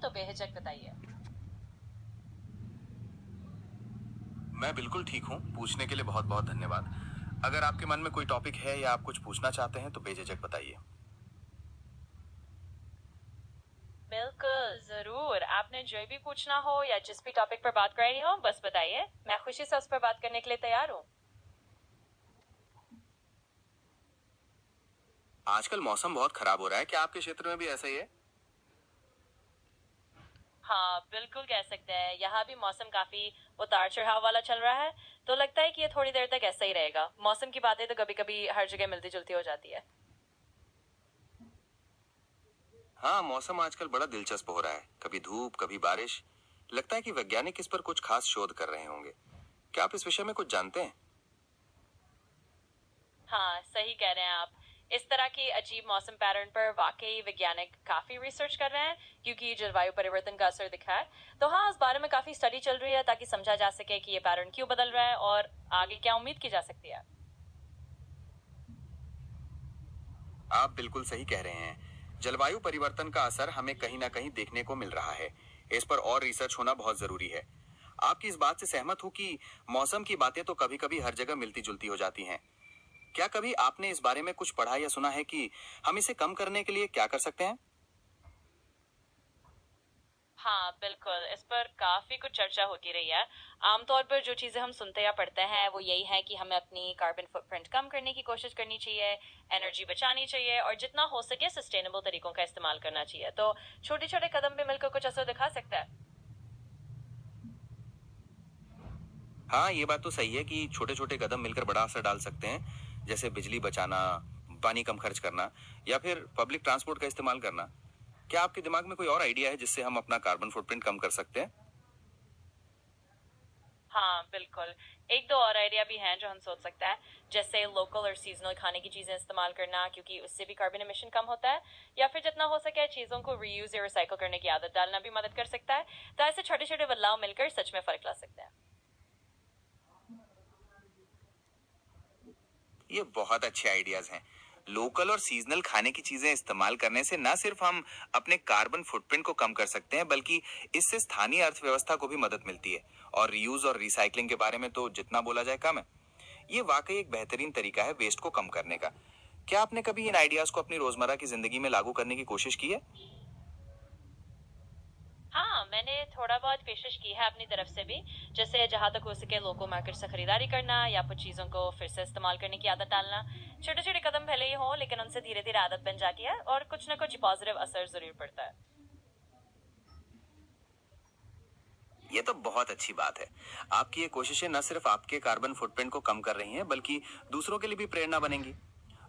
तो बेहिचक बताइए। मैं बिल्कुल ठीक हूँ। पूछने के लिए बहुत बहुत धन्यवाद। अगर आपके मन में कोई टॉपिक है या आप कुछ पूछना चाहते हैं तो बेझिझक बताइए। बिल्कुल जरूर, आपने जो भी पूछना हो या जिस भी टॉपिक पर बात करनी हो बस बताइए, मैं खुशी से उस पर बात करने के लिए तैयार हूँ। आजकल मौसम बहुत खराब हो रहा है, क्या आपके क्षेत्र में भी ऐसा ही है? हाँ बिल्कुल कह सकते हैं, यहाँ भी मौसम काफी उतार चढ़ाव वाला चल रहा है। तो लगता है कि ये थोड़ी देर तक ऐसा ही रहेगा। मौसम की बातें तो कभी कभी हर जगह मिलती जुलती हो जाती है। हाँ, मौसम आजकल बड़ा दिलचस्प हो रहा है। कभी धूप, कभी बारिश। लगता है कि वैज्ञानिक इस पर कुछ खास शोध कर रहे होंगे। क्या आप इस विषय में कुछ जानते हैं? हाँ सही कह रहे हैं आप। इस तरह के अजीब मौसम पैटर्न पर वाकई वैज्ञानिक काफी रिसर्च कर रहे हैं, क्योंकि जलवायु परिवर्तन का असर दिखा है। तो हाँ, इस बारे में काफी स्टडी चल रही है ताकि समझा जा सके कि ये पैटर्न क्यों बदल रहा है और आगे क्या उम्मीद की जा सकती है। आप बिल्कुल सही कह रहे हैं। जलवायु परिवर्तन का असर हमें कहीं ना कहीं देखने को मिल रहा है। इस पर और रिसर्च होना बहुत जरूरी है। आपकी इस बात से सहमत हूँ कि मौसम की बातें तो कभी कभी हर जगह मिलती जुलती हो जाती हैं। क्या कभी आपने इस बारे में कुछ पढ़ा या सुना है कि हम इसे कम करने के लिए क्या कर सकते हैं? हाँ बिल्कुल, इस पर काफी कुछ चर्चा होती रही है। आमतौर पर जो चीजें हम सुनते या पढ़ते हैं वो यही है कि हमें अपनी कार्बन फुटप्रिंट कम करने की कोशिश करनी चाहिए, एनर्जी बचानी चाहिए और जितना हो सके सस्टेनेबल तरीकों का इस्तेमाल करना चाहिए। तो छोटे छोटे कदम भी मिलकर कुछ असर दिखा सकता है। हाँ, ये बात तो सही है कि छोटे छोटे कदम मिलकर बड़ा असर डाल सकते हैं। जैसे बिजली बचाना, पानी कम खर्च करना या फिर पब्लिक ट्रांसपोर्ट का इस्तेमाल करना। क्या आपके दिमाग में कोई और आइडिया है जिससे हम अपना कार्बन फुटप्रिंट कम कर सकते हैं? हाँ बिल्कुल, एक दो और आइडिया भी हैं जो हम सोच सकते हैं। जैसे लोकल और सीजनल खाने की चीजें इस्तेमाल करना, क्योंकि उससे भी कार्बन एमिशन कम होता है। या फिर जितना हो सके चीजों को रीयूज या रिसाइकल करने की आदत डालना भी मदद कर सकता है। तो ऐसे छोटे छोटे बदलाव मिलकर सच में फर्क ला सकते हैं। ये बहुत अच्छे आइडियाज हैं। लोकल और सीजनल खाने की चीजें इस्तेमाल करने से न सिर्फ हम अपने कार्बन फुटप्रिंट को कम कर सकते हैं, बल्कि इससे स्थानीय अर्थव्यवस्था को भी मदद मिलती है। और रीयूज और रिसाइकलिंग के बारे में तो जितना बोला जाए कम है। ये वाकई एक बेहतरीन तरीका है वेस्ट को कम करने का। क्या आपने कभी इन आइडियाज को अपनी रोजमर्रा की जिंदगी में लागू करने की कोशिश की है? हाँ, मैंने थोड़ा बहुत कोशिश की है अपनी तरफ से भी। जैसे जहाँ तक हो सके लोकल मार्केट से खरीदारी करना या कुछ चीज़ों को फिर से इस्तेमाल करने की आदत डालना। छोटे छोटे कदम भले ही हों, लेकिन उनसे धीरे धीरे आदत बन जाती है और कुछ ना कुछ पॉजिटिव असर जरूर पड़ता है। ये तो बहुत अच्छी बात है। आपकी ये कोशिशें न सिर्फ आपके कार्बन फुटप्रिंट को कम कर रही हैं, बल्कि दूसरों के लिए भी प्रेरणा बनेंगी।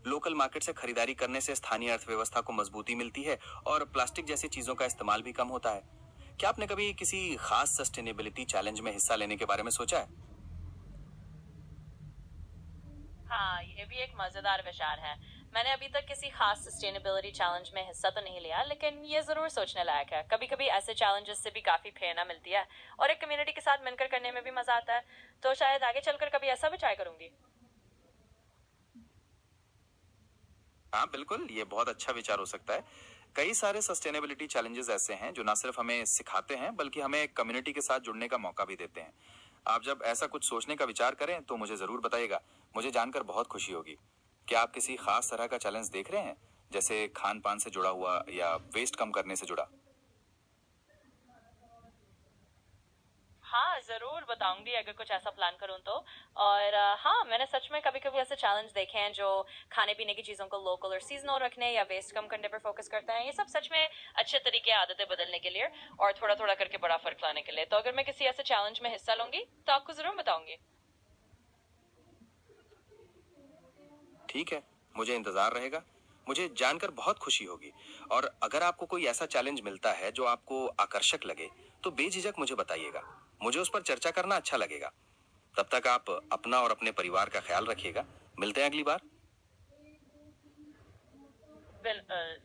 लोकल मार्केट से खरीदारी करने से स्थानीय अर्थव्यवस्था को मजबूती मिलती है और प्लास्टिक जैसी चीजों का इस्तेमाल भी कम होता है। क्या आपने कभी किसी खास सस्टेनेबिलिटी चैलेंज में हिस्सा लेने के बारे में सोचा है? हाँ, ये भी एक मजेदार विचार है। मैंने अभी तक किसी खास सस्टेनेबिलिटी चैलेंज में हिस्सा तो नहीं लिया, लेकिन ये जरूर सोचने लायक है। कभी कभी ऐसे चैलेंजेस से भी काफी प्रेरणा मिलती है और एक कम्युनिटी के साथ मिलकर करने में भी मजा आता है। तो शायद आगे चलकर कभी ऐसा भी ट्राई करूंगी। हाँ बिल्कुल, ये बहुत अच्छा विचार हो सकता है। कई सारे सस्टेनेबिलिटी चैलेंजेस ऐसे हैं जो ना सिर्फ हमें सिखाते हैं, बल्कि हमें कम्युनिटी के साथ जुड़ने का मौका भी देते हैं। आप जब ऐसा कुछ सोचने का विचार करें तो मुझे जरूर बताइएगा। मुझे जानकर बहुत खुशी होगी। क्या आप किसी खास तरह का चैलेंज देख रहे हैं, जैसे खान पान से जुड़ा हुआ या वेस्ट कम करने से जुड़ा? हाँ जरूर बताऊंगी अगर कुछ ऐसा प्लान करूँ तो। और हाँ, मैंने सच में कभी कभी ऐसे चैलेंज देखे हैं जो खाने पीने की चीजों को लोकल और सीजनल रखने या वेस्ट कम करने पर फोकस करते हैं। ये सब सच में अच्छे तरीके हैं आदतें बदलने के लिए और थोड़ा थोड़ा करके बड़ा फर्क लाने के लिए। तो अगर मैं किसी ऐसे चैलेंज में हिस्सा लूंगी तो आपको जरूर बताऊंगी। ठीक है, मुझे इंतजार रहेगा। मुझे जानकर बहुत खुशी होगी। और अगर आपको कोई ऐसा चैलेंज मिलता है जो आपको आकर्षक लगे, तो बेझिझक मुझे बताइएगा। मुझे उस पर चर्चा करना अच्छा लगेगा। तब तक आप अपना और अपने परिवार का ख्याल रखिएगा। मिलते हैं अगली बार।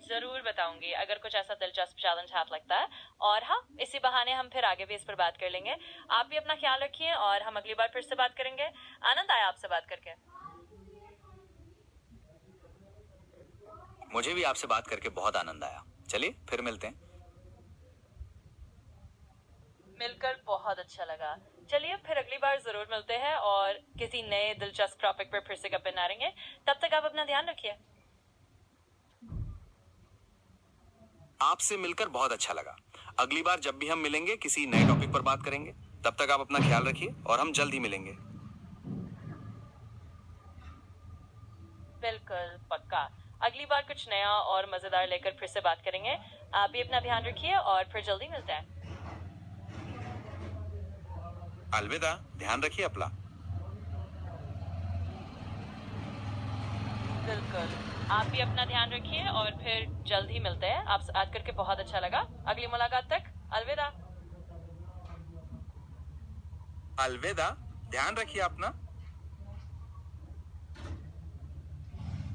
जरूर बताऊंगी अगर कुछ ऐसा दिलचस्प चैलेंज हाथ लगता है। और हाँ, इसी बहाने हम फिर आगे भी इस पर बात कर लेंगे। आप भी अपना ख्याल रखिए और हम अगली बार फिर से बात करेंगे। आनंद आया आपसे बात करके। मुझे भी आपसे बात करके बहुत आनंद आया। चलिए फिर मिलते हैं। मिलकर बहुत अच्छा लगा। चलिए फिर अगली बार जरूर मिलते हैं और किसी नए दिलचस्प टॉपिक पर फिर से गप्पे मारेंगे। तब तक आप अपना ध्यान रखिए। आपसे मिलकर बहुत अच्छा लगा। अगली बार जब भी हम मिलेंगे किसी नए टॉपिक पर बात करेंगे। तब तक आप अपना ख्याल रखिए और हम जल्द ही मिलेंगे। बिल्कुल पक्का। अगली बार कुछ नया और मजेदार लेकर फिर से बात करेंगे। आप भी अपना ध्यान रखिए और फिर जल्दी मिलते हैं। अलविदा, ध्यान रखिए अपना। बिल्कुल। आप भी अपना ध्यान रखिए और फिर जल्द ही मिलते हैं। आपसे बात करके बहुत अच्छा लगा। अगली मुलाकात तक अलविदा। अलविदा, ध्यान रखिए अपना।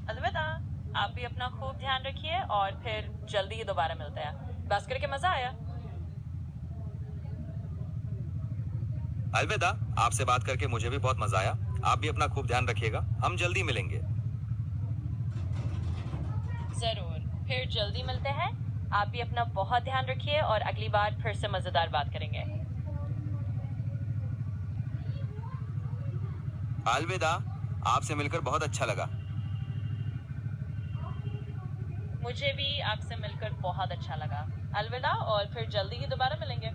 अलविदा। आप भी अपना खूब ध्यान रखिए और फिर जल्दी ही दोबारा मिलते हैं। बस करके मजा आया। अलविदा, आपसे बात करके मुझे भी बहुत मजा आया। आप भी अपना खूब ध्यान रखिएगा। हम जल्दी मिलेंगे। जरूर, फिर जल्दी मिलते हैं। आप भी अपना बहुत ध्यान रखिए और अगली बार फिर से मजेदार बात करेंगे। अलविदा, आपसे मिलकर बहुत अच्छा लगा। मुझे भी आपसे मिलकर बहुत अच्छा लगा। अलविदा और फिर जल्दी ही दोबारा मिलेंगे।